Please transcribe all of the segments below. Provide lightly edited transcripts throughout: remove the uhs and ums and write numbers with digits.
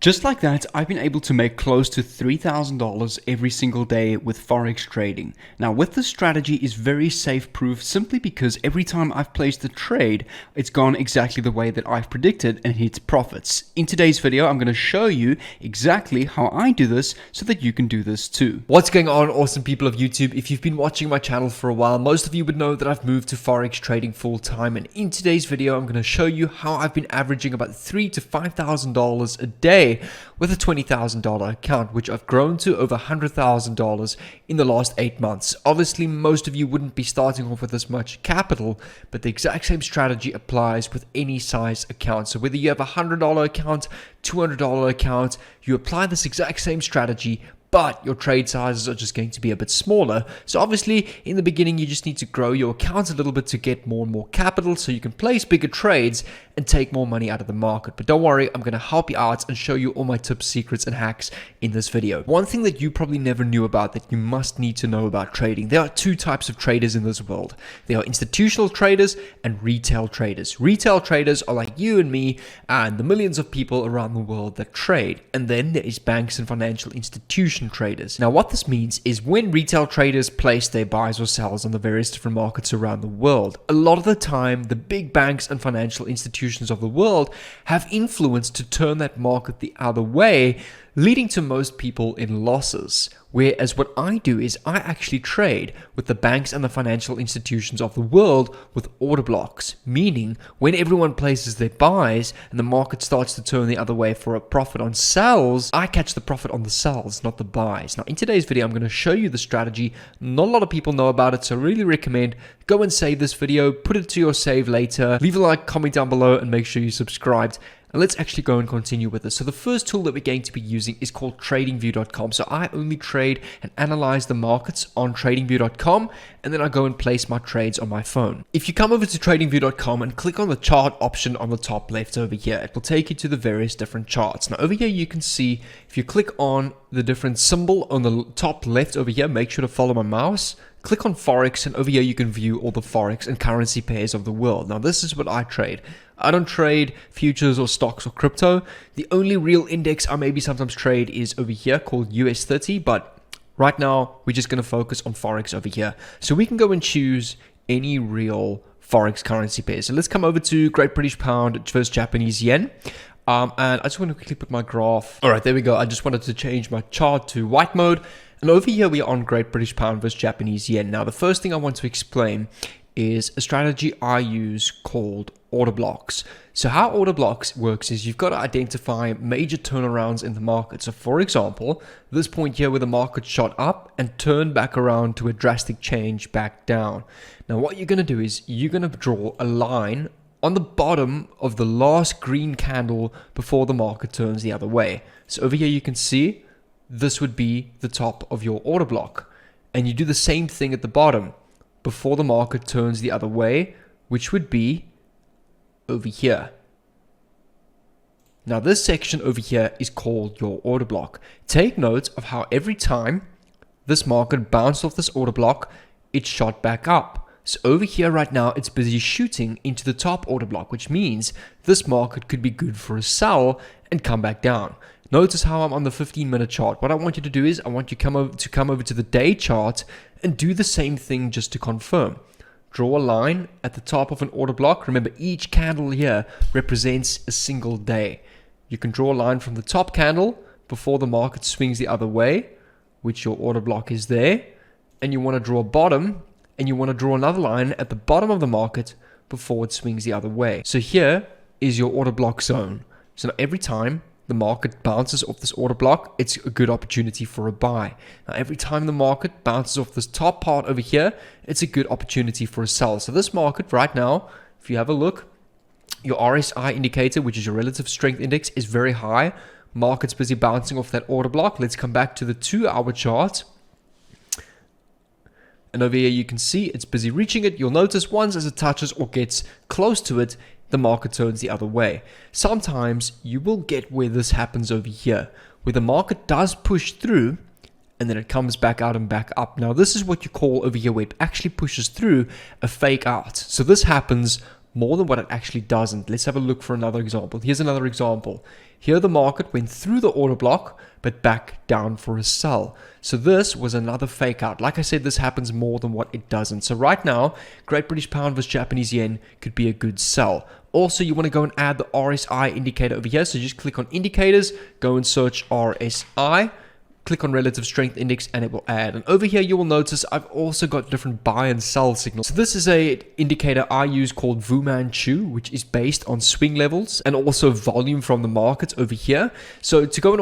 Just like that, I've been able to make close to $3,000 every single day with Forex trading. Now with this strategy is very safe proof simply because every time I've placed a trade, it's gone exactly the way that I've predicted and hit profits. In today's video, I'm going to show you exactly how I do this so that you can do this too. What's going on, awesome people of YouTube? If you've been watching my channel for a while, most of you would know that I've moved to Forex trading full time, and in today's video, I'm going to show you how I've been averaging about $3,000 to $5,000 a day with a $20,000 account, which I've grown to over $100,000 in the last 8 months. Obviously, most of you wouldn't be starting off with this much capital, but the exact same strategy applies with any size account. So whether you have a $100 account, $200 account, you apply this exact same strategy, but your trade sizes are just going to be a bit smaller. So obviously, in the beginning, you just need to grow your account a little bit to get more and more capital so you can place bigger trades and take more money out of the market. But don't worry, I'm going to help you out and show you all my tips, secrets, and hacks in this video. One thing that you probably never knew about that you must need to know about trading: there are two types of traders in this world. There are institutional traders and retail traders. Retail traders are like you and me and the millions of people around the world that trade. And then there is banks and financial institutions traders. Now what this means is when retail traders place their buys or sells on the various different markets around the world, a lot of the time the big banks and financial institutions of the world have influence to turn that market the other way, leading to most people in losses. Whereas what I do is I actually trade with the banks and the financial institutions of the world with order blocks, meaning when everyone places their buys and the market starts to turn the other way for a profit on sells, I catch the profit on the sells, not the buys. Now in today's video, I'm going to show you the strategy. Not a lot of people know about it, so I really recommend go and save this video, put it to your save later, leave a like, comment down below, and make sure you subscribed. And let's actually go and continue with this. So the first tool that we're going to be using is called Tradingview.com. So I only trade and analyze the markets on Tradingview.com, and then I go and place my trades on my phone. If you come over to Tradingview.com and click on the chart option on the top left over here, it will take you to the various different charts. Now over here you can see, if you click on the different symbol on the top left over here, make sure to follow my mouse. Click on Forex, and over here you can view all the Forex and currency pairs of the world. Now this is what I trade. I don't trade futures or stocks or crypto. The only real index I maybe sometimes trade is over here called US 30, but right now we're just going to focus on Forex over here. So we can go and choose any real Forex currency pair. So let's come over to Great British Pound versus Japanese Yen. And I just want to quickly put my graph. All right, there we go. I just wanted to change my chart to white mode. And over here we are on Great British Pound versus Japanese Yen. Now the first thing I want to explain is a strategy I use called order blocks. So how order blocks works is you've got to identify major turnarounds in the market. So for example, this point here where the market shot up and turned back around to a drastic change back down. Now what you're going to do is you're going to draw a line on the bottom of the last green candle before the market turns the other way. So over here you can see this would be the top of your order block. And you do the same thing at the bottom before the market turns the other way, which would be over here. Now this section over here is called your order block. Take note of how every time this market bounced off this order block, it shot back up. So over here right now, it's busy shooting into the top order block, which means this market could be good for a sell and come back down. Notice how I'm on the 15-minute chart. What I want you to do is I want you to come over to the day chart and do the same thing just to confirm. Draw a line at the top of an order block. Remember, each candle here represents a single day. You can draw a line from the top candle before the market swings the other way, which your order block is there. And you want to draw a bottom, and you want to draw another line at the bottom of the market before it swings the other way. So here is your order block zone. So now every time the market bounces off this order block, it's a good opportunity for a buy. Now, every time the market bounces off this top part over here, it's a good opportunity for a sell. So this market right now, if you have a look, your RSI indicator, which is your relative strength index, is very high. Market's busy bouncing off that order block. Let's come back to the 2-hour chart. And over here, you can see it's busy reaching it. You'll notice once as it touches or gets close to it, the market turns the other way. Sometimes you will get where this happens over here, where the market does push through and then it comes back out and back up. Now this is what you call over here where it actually pushes through a fake out. So this happens more than what it actually doesn't. Let's have a look for another example. Here's another example. Here the market went through the order block, but back down for a sell. So this was another fake out. Like I said, this happens more than what it doesn't. So right now, Great British Pound versus Japanese Yen could be a good sell. Also, you want to go and add the RSI indicator over here. So just click on indicators, go and search RSI. Click on relative strength index and it will add. And over here you will notice I've also got different buy and sell signals. So this is a indicator I use called Fu Manchu, which is based on swing levels and also volume from the markets over here. So to go in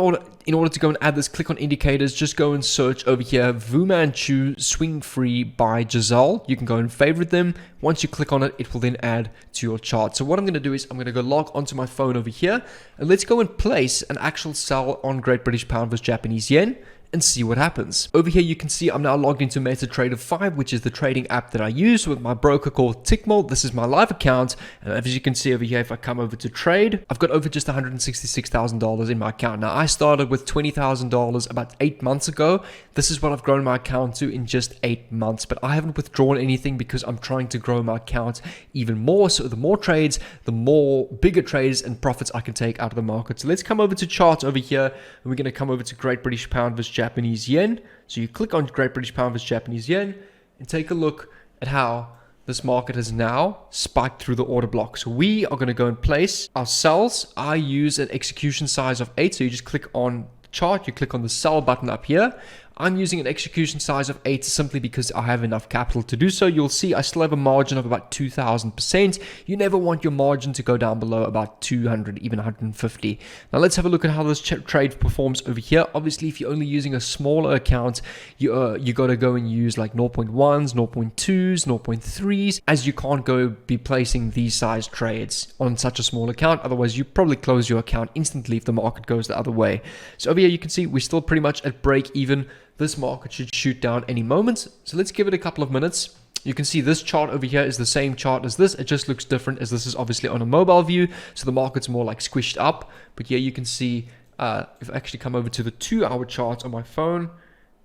order to go and add this, click on indicators, just go and search over here Fu Manchu swing free by Giselle. You can go and favorite them. Once you click on it, it will then add to your chart. So what I'm going to do is I'm going to go log onto my phone over here and let's go and place an actual sell on Great British Pound versus Japanese Yen and see what happens. Over here you can see I'm now logged into MetaTrader 5, which is the trading app that I use with my broker called Tickmall. This is my live account, and as you can see over here, if I come over to trade, I've got over just $166,000 in my account. Now I started with $20,000 about 8 months ago. This is what I've grown my account to in just 8 months, but I haven't withdrawn anything because I'm trying to grow my account even more. So the more trades, the more bigger trades and profits I can take out of the market. So let's come over to charts over here, and we're going to come over to Great British Pound versus Japanese Yen. So you click on Great British Pound versus Japanese Yen and take a look at how this market has now spiked through the order block. So we are going to go and place our sells. I use an execution size of 8. So you just click on the chart, you click on the sell button up here. I'm using an execution size of 8 simply because I have enough capital to do so. You'll see I still have a margin of about 2,000%. You never want your margin to go down below about 200, even 150. Now let's have a look at how this trade performs over here. Obviously, if you're only using a smaller account, you got to go and use like 0.1s, 0.2s, 0.3s, as you can't go be placing these size trades on such a small account. Otherwise, you probably close your account instantly if the market goes the other way. So over here, you can see we're still pretty much at break even. This market should shoot down any moment. So let's give it a couple of minutes. You can see this chart over here is the same chart as this. It just looks different as this is obviously on a mobile view. So the market's more like squished up. But here you can see if I actually come over to the 2-hour chart on my phone,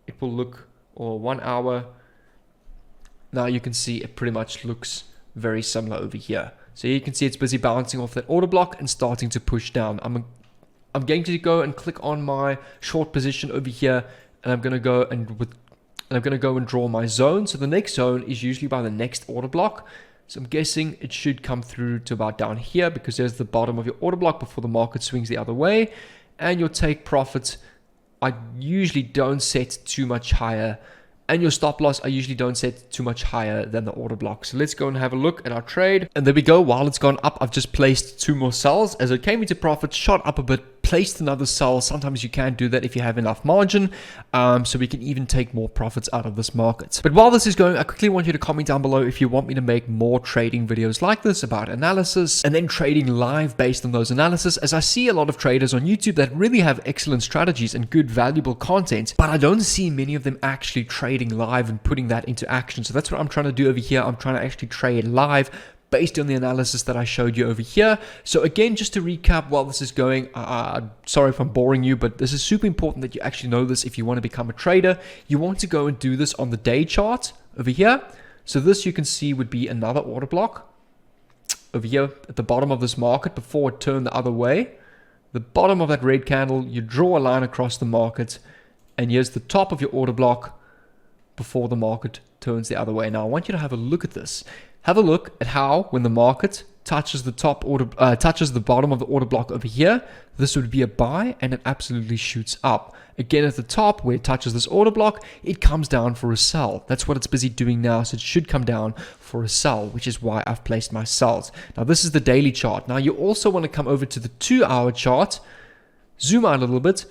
it will look, or 1 hour. Now you can see it pretty much looks very similar over here. So you can see it's busy bouncing off that order block and starting to push down. I'm going to go and click on my short position over here. And I'm going to go and draw my zone. So the next zone is usually by the next order block. So I'm guessing it should come through to about down here because there's the bottom of your order block before the market swings the other way. And your take profit, I usually don't set too much higher. And your stop loss, I usually don't set too much higher than the order block. So let's go and have a look at our trade. And there we go. While it's gone up, I've just placed 2 more sells. As it came into profit, shot up a bit, placed another sell. Sometimes you can do that if you have enough margin. So we can even take more profits out of this market. But while this is going, I quickly want you to comment down below if you want me to make more trading videos like this about analysis and then trading live based on those analysis, as I see a lot of traders on YouTube that really have excellent strategies and good valuable content, but I don't see many of them actually trading live and putting that into action. So that's what I'm trying to do over here. I'm trying to actually trade live based on the analysis that I showed you over here. So again, just to recap while this is going, sorry if I'm boring you, but this is super important that you actually know this if you want to become a trader. You want to go and do this on the day chart over here. So this you can see would be another order block over here at the bottom of this market before it turned the other way. The bottom of that red candle, you draw a line across the market, and here's the top of your order block before the market turns the other way. Now I want you to have a look at this. Have a look at how when the market touches the touches the bottom of the order block over here, this would be a buy and it absolutely shoots up. Again, at the top where it touches this order block, it comes down for a sell. That's what it's busy doing now. So it should come down for a sell, which is why I've placed my sells. Now this is the daily chart. Now you also want to come over to the 2-hour chart, zoom out a little bit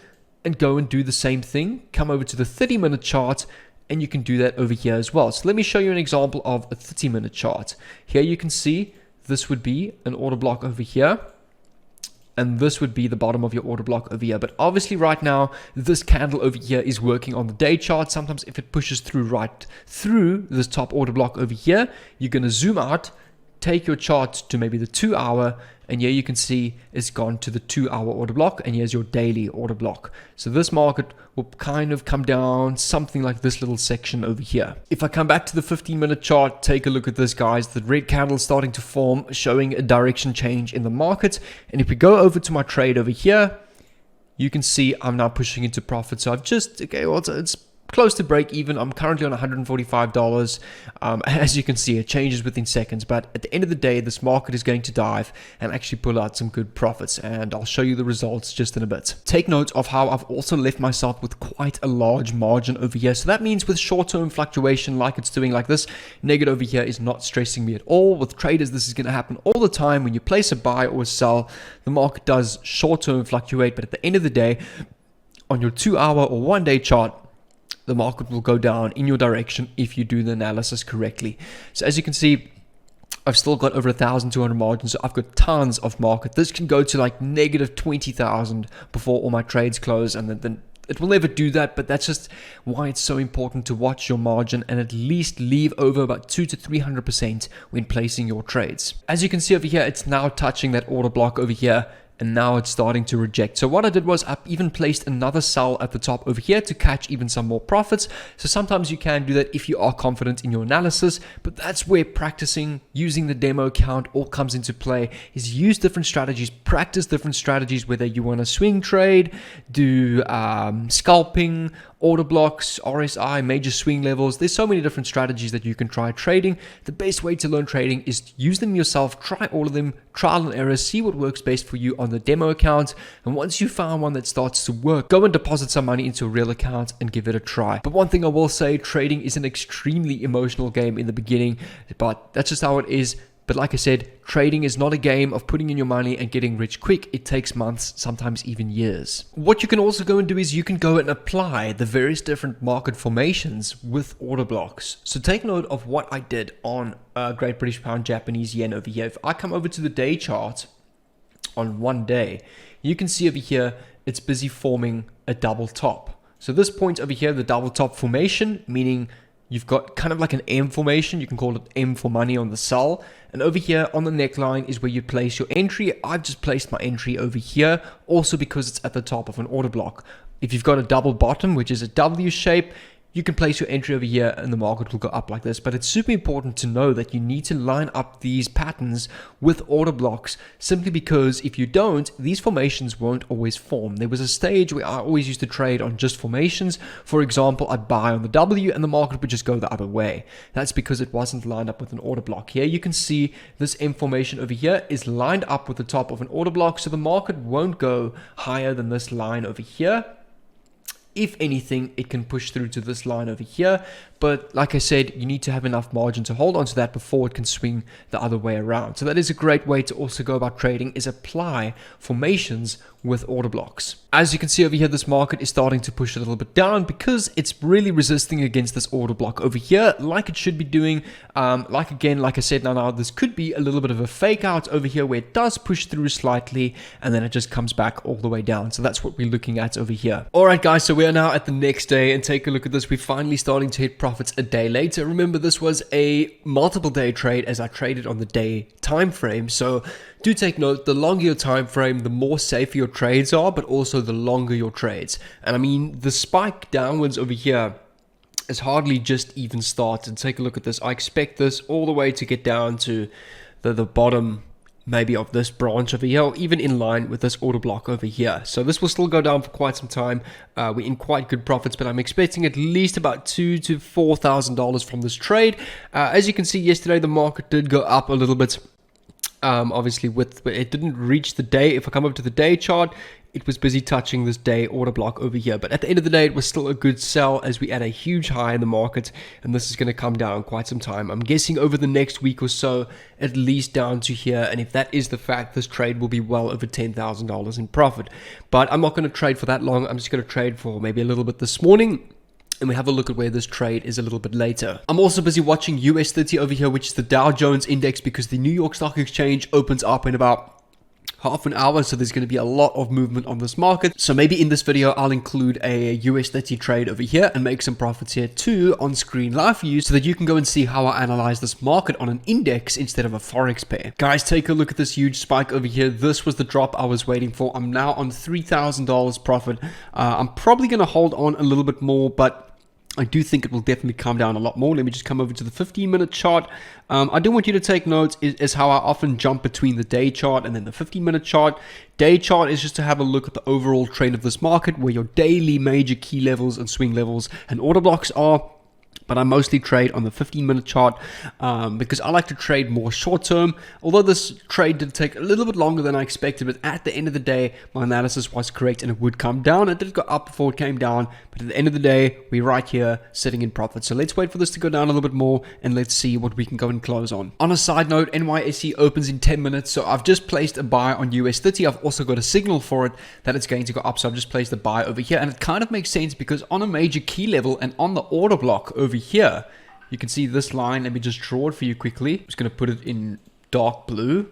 and go and do the same thing. Come over to the 30-minute chart, and you can do that over here as well. So let me show you an example of a 30-minute chart. Here you can see this would be an order block over here. And this would be the bottom of your order block over here. But obviously right now, this candle over here is working on the day chart. Sometimes if it pushes through right through this top order block over here, you're going to zoom out, take your chart to maybe the 2-hour, and here you can see it's gone to the 2-hour order block, and here's your daily order block. So this market will kind of come down something like this little section over here. If I come back to the 15-minute chart, take a look at this, guys. The red candle is starting to form, showing a direction change in the market. And if we go over to my trade over here, you can see I'm now pushing into profit. So I've just, okay, well, it's close to break even. I'm currently on $145. As you can see, it changes within seconds, but at the end of the day, this market is going to dive and actually pull out some good profits, and I'll show you the results just in a bit. Take note of how I've also left myself with quite a large margin over here. So that means with short-term fluctuation like it's doing like this, negative over here is not stressing me at all. With traders, this is going to happen all the time. When you place a buy or a sell, the market does short-term fluctuate, but at the end of the day, on your 2-hour or 1-day chart, the market will go down in your direction if you do the analysis correctly. So as you can see, I've still got over 1,200 margins, so I've got tons of market. This can go to like negative 20,000 before all my trades close, and then it will never do that, but that's just why it's so important to watch your margin and at least leave over about 200 to 300% when placing your trades. As you can see over here, it's now touching that order block over here, and now it's starting to reject. So what I did was I even placed another sell at the top over here to catch even some more profits. So sometimes you can do that if you are confident in your analysis, but that's where practicing using the demo account all comes into play. Is use different strategies, practice different strategies, whether you want to swing trade, do scalping, order blocks, RSI, major swing levels. There's so many different strategies that you can try trading. The best way to learn trading is to use them yourself, try all of them, trial and error, see what works best for you on the demo account. And once you found one that starts to work, go and deposit some money into a real account and give it a try. But one thing I will say, trading is an extremely emotional game in the beginning, but that's just how it is. But like I said, trading is not a game of putting in your money and getting rich quick. It takes months, sometimes even years. What you can also go and do is you can go and apply the various different market formations with order blocks. So take note of what I did on Great British Pound, Japanese Yen over here. If I come over to the day chart on 1 day, you can see over here, it's busy forming a double top. So this point over here, the double top formation, meaning you've got kind of like an M formation. You can call it M for money on the sell. And over here on the neckline is where you place your entry. I've just placed my entry over here, also because it's at the top of an order block. If you've got a double bottom, which is a W shape, you can place your entry over here and the market will go up like this. But it's super important to know that you need to line up these patterns with order blocks, simply because if you don't, these formations won't always form. There was a stage where I always used to trade on just formations. For example, I'd buy on the W and the market would just go the other way. That's because it wasn't lined up with an order block. Here you can see this M formation over here is lined up with the top of an order block, so the market won't go higher than this line over here. If anything, it can push through to this line over here. But like I said, you need to have enough margin to hold on to that before it can swing the other way around. So that is a great way to also go about trading, is apply formations with order blocks. As you can see over here, this market is starting to push a little bit down because it's really resisting against this order block over here, like it should be doing. Like I said, now this could be a little bit of a fake out over here where it does push through slightly and then it just comes back all the way down. So that's what we're looking at over here. All right, guys, so we are now at the next day, and take a look at this. We're finally starting to hit profits a day later. Remember, this was a multiple day trade as I traded on the day time frame. So do take note, the longer your time frame, the more safer your trades are, but also the longer your trades. And I mean, the spike downwards over here has hardly just even started. Take a look at this. I expect this all the way to get down to the bottom maybe of this branch over here, or even in line with this order block over here. So this will still go down for quite some time. We're in quite good profits, but I'm expecting at least about $2,000 to $4,000 from this trade. As you can see, yesterday the market did go up a little bit. Obviously, it didn't reach the day. If I come up to the day chart, it was busy touching this day order block over here. But at the end of the day, it was still a good sell as we had a huge high in the market. And this is going to come down quite some time. I'm guessing over the next week or so, at least down to here. And if that is the fact, this trade will be well over $10,000 in profit. But I'm not going to trade for that long. I'm just going to trade for maybe a little bit this morning. And we have a look at where this trade is a little bit later. I'm also busy watching US 30 over here, which is the Dow Jones index, because the New York Stock Exchange opens up in about half an hour, so there's going to be a lot of movement on this market. So maybe in this video I'll include a US30 trade over here and make some profits here too on screen live for you, so that you can go and see how I analyze this market on an index instead of a forex pair. Guys, take a look at this huge spike over here. This was the drop I was waiting for. I'm now on $3,000 profit. I'm probably going to hold on a little bit more, but I do think it will definitely come down a lot more. Let me just come over to the 15-minute chart. I do want you to take notes is how I often jump between the day chart and then the 15-minute chart. Day chart is just to have a look at the overall trend of this market, where your daily major key levels and swing levels and order blocks are. But I mostly trade on the 15-minute chart because I like to trade more short-term. Although this trade did take a little bit longer than I expected, but at the end of the day, my analysis was correct and it would come down. It did go up before it came down, but at the end of the day, we're right here sitting in profit. So let's wait for this to go down a little bit more and let's see what we can go and close on. On a side note, NYSE opens in 10 minutes. So I've just placed a buy on US30. I've also got a signal for it that it's going to go up. So I've just placed a buy over here, and it kind of makes sense because on a major key level and on the order block over here, you can see this line. Let me just draw it for you quickly. I'm just going to put it in dark blue.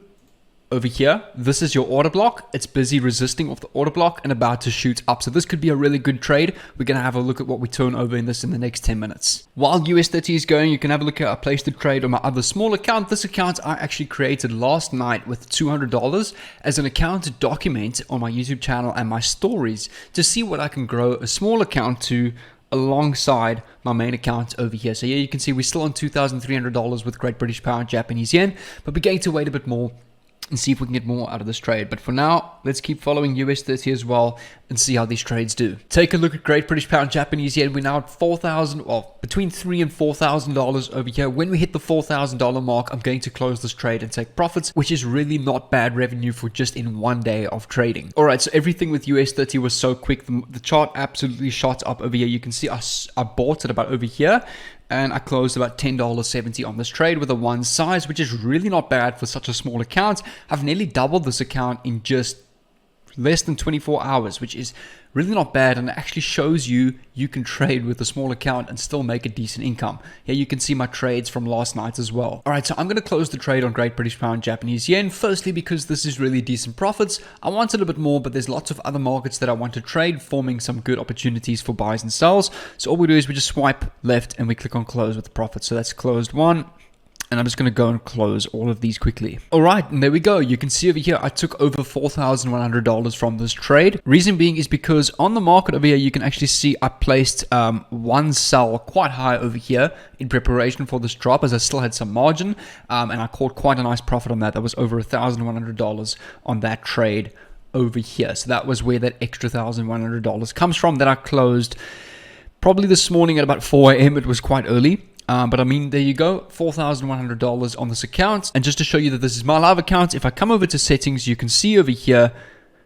Over here, this is your order block. It's busy resisting off the order block and about to shoot up. So this could be a really good trade. We're going to have a look at what we turn over in this in the next 10 minutes. While US30 is going, you can have a look at I placed a trade on my other small account. This account I actually created last night with $200 as an account to document on my YouTube channel and my stories to see what I can grow a small account to alongside my main account over here. So yeah, you can see we're still on $2,300 with Great British Pound, Japanese yen, but we're going to wait a bit more and see if we can get more out of this trade. But for now, let's keep following US30 as well and see how these trades do. Take a look at Great British Pound, Japanese yen. We're now at $4,000, well, between $3,000 and $4,000 over here. When we hit the $4,000 mark, I'm going to close this trade and take profits, which is really not bad revenue for just in one day of trading. All right, so everything with US30 was so quick. The chart absolutely shot up over here. You can see I bought it about over here, and I closed about $10.70 on this trade with a one size, which is really not bad for such a small account. I've nearly doubled this account in just less than 24 hours, which is really not bad, and it actually shows you can trade with a small account and still make a decent income. Here you can see my trades from last night as well. All right, so I'm going to close the trade on Great British Pound, Japanese yen. Firstly, because this is really decent profits. I wanted a bit more, but there's lots of other markets that I want to trade, forming some good opportunities for buys and sells. So all we do is we just swipe left and we click on close with the profit. So that's closed one. And I'm just going to go and close all of these quickly. All right, and there we go. You can see over here, I took over $4,100 from this trade. Reason being is because on the market over here, you can actually see I placed one sell quite high over here in preparation for this drop, as I still had some margin. And I caught quite a nice profit on that. That was over $1,100 on that trade over here. So that was where that extra $1,100 comes from that I closed probably this morning at about 4 a.m. It was quite early. But I mean, there you go, $4,100 on this account. And just to show you that this is my live account, if I come over to settings, you can see over here,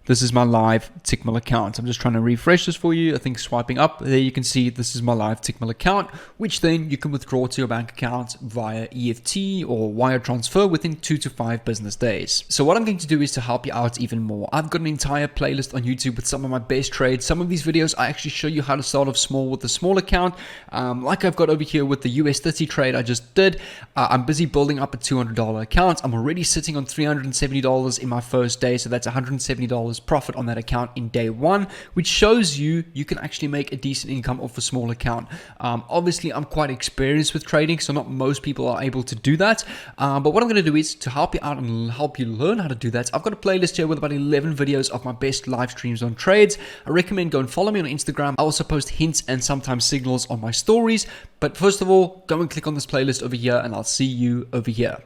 this is my live Tickmill account. I'm just trying to refresh this for you. I think swiping up, there you can see this is my live Tickmill account, which then you can withdraw to your bank account via EFT or wire transfer within 2 to 5 business days. So what I'm going to do is to help you out even more. I've got an entire playlist on YouTube with some of my best trades. Some of these videos, I actually show you how to start off small with a small account. Like I've got over here with the US30 trade I just did. I'm busy building up a $200 account. I'm already sitting on $370 in my first day. So that's $170 profit on that account in day one, which shows you can actually make a decent income off a small account. Obviously, I'm quite experienced with trading, so not most people are able to do that. But what I'm going to do is to help you out and help you learn how to do that. I've got a playlist here with about 11 videos of my best live streams on trades. I recommend go and follow me on Instagram. I also post hints and sometimes signals on my stories. But first of all, go and click on this playlist over here, and I'll see you over here.